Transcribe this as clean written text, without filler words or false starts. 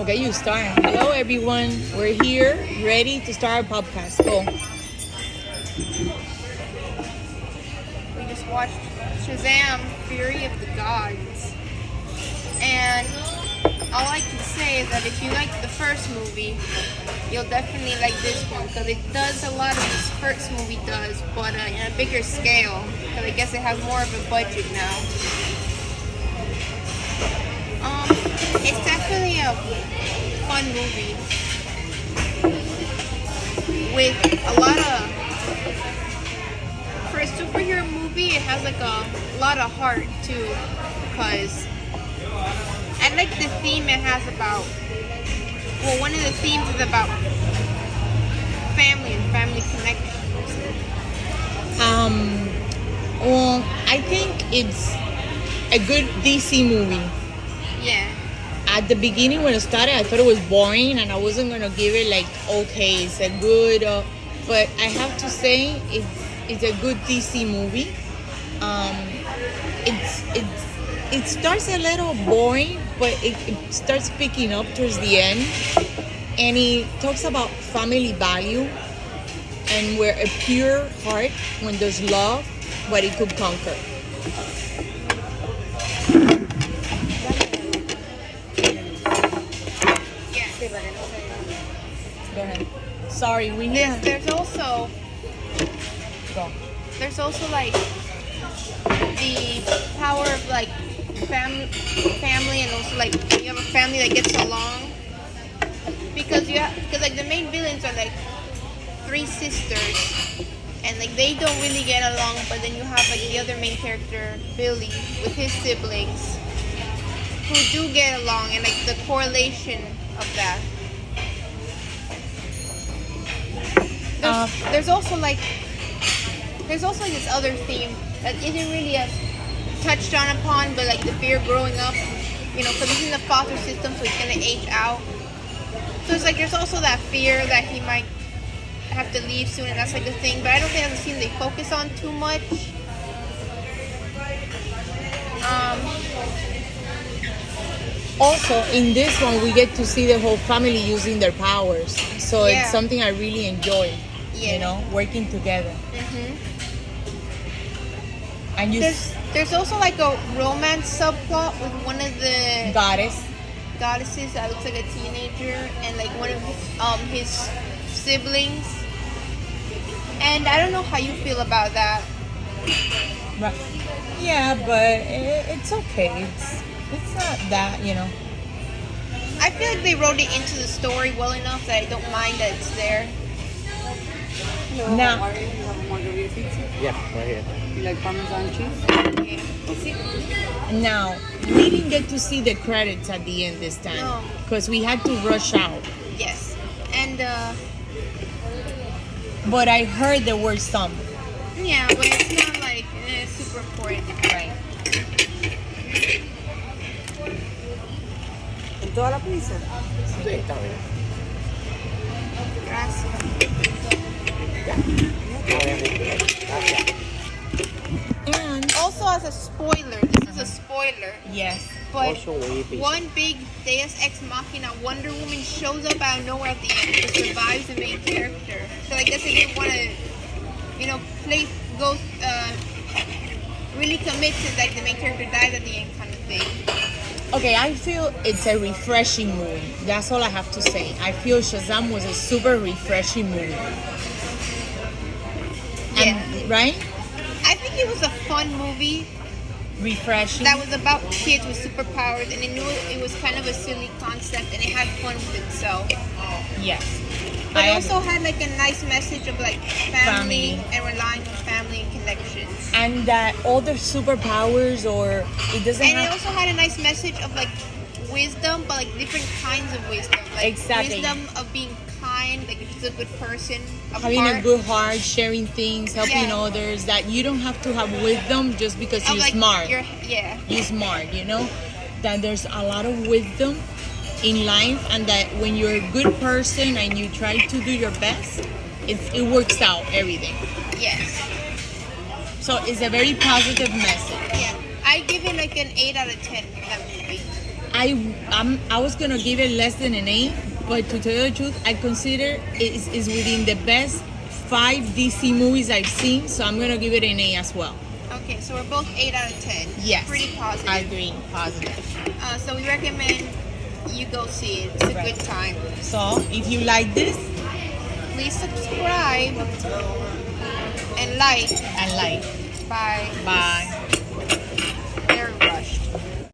Okay, you start. Hello, everyone. We're here, ready to start our podcast. Go. We just watched Shazam, Fury of the Gods. And all I can say is that if you liked the first movie, you'll definitely like this one. Because it does a lot of this first movie does, but in a bigger scale. Because I guess it has more of a budget now. It's definitely a fun movie with a lot of, for a superhero movie, it has like a lot of heart too, because I like the theme it has about, well, one of the themes is about family and family connections. Well, I think it's a good DC movie. Yeah. At the beginning when it started, I thought it was boring and I wasn't going to give it like, okay, it's a good, but I have to say it's a good DC movie. It starts a little boring, but it starts picking up towards the end. And it talks about family value and where a pure heart, when there's love, what it could conquer. Go ahead. Sorry, we need. There's also Go. there's also like the power of like family, and also like you have a family that gets along, because like the main villains are like three sisters, and like they don't really get along, but then you have like the other main character, Billy, with his siblings who do get along, and like the correlation of that. There's also like this other theme that isn't really as touched on upon, but like the fear growing up, because he's in the foster system, so he's gonna age out. So it's like there's also that fear that he might have to leave soon, and that's like the thing. But I don't think that's a theme they focus on too much. Also, in this one, we get to see the whole family using their powers. So Yeah. it's something I really enjoy. Yeah. Working together. Mm-hmm. And There's also like a romance subplot with one of the goddesses that looks like a teenager, and like one of his siblings. And I don't know how you feel about that. Right. Yeah, but it's okay. It's not that, I feel like they wrote it into the story well enough that I don't mind that it's there. Now, You have a margarita pizza? Yeah, right here. You like Parmesan cheese? Yeah. now, we didn't get to see the credits at the end this time No. because we had to rush out. Yes. And But I heard there were some. yeah, but it's not like super important. Right. ¿En toda la pizza? Sí, está bien. Gracias. Gracias. And Also, as a spoiler, this is a spoiler, yes, but Also, we pizza. one big Deus Ex Machina Wonder Woman shows up out of nowhere at the end to survive the main character. So I guess they didn't want to, really commit to like the main character dies at the end kind of thing. okay, I feel it's a refreshing movie. That's all I have to say. I feel Shazam was a super refreshing movie. Yeah. And, right? I think it was a fun movie Refreshing. that was about kids with superpowers, and it knew it was kind of a silly concept, and it had fun with itself. Yes. But I it also agree. had like a nice message of like family and relying on family and connections. And that all their superpowers, or it doesn't And it have. also had a nice message of like wisdom, but like different kinds of wisdom. Like Exactly. wisdom of being kind, like if she's a good person, Having heart, a good heart, sharing things, helping Yeah. others. That you don't have to have wisdom just because of you're like smart. You're Smart, That there's a lot of wisdom in life, and that when you're a good person and you try to do your best, it works out everything. yes. So it's a very positive message. Yeah. I give it like an 8 out of 10 for that movie. I was gonna give it less than an 8, but to tell you the truth, I consider it is within the best 5 DC movies I've seen, so I'm gonna give it an 8 as well. Okay, so we're both 8 out of 10. Yes, Pretty positive. I agree, positive. So we recommend you go see it. It's a good time. So if you like this, Please subscribe and like. and like, Bye. bye.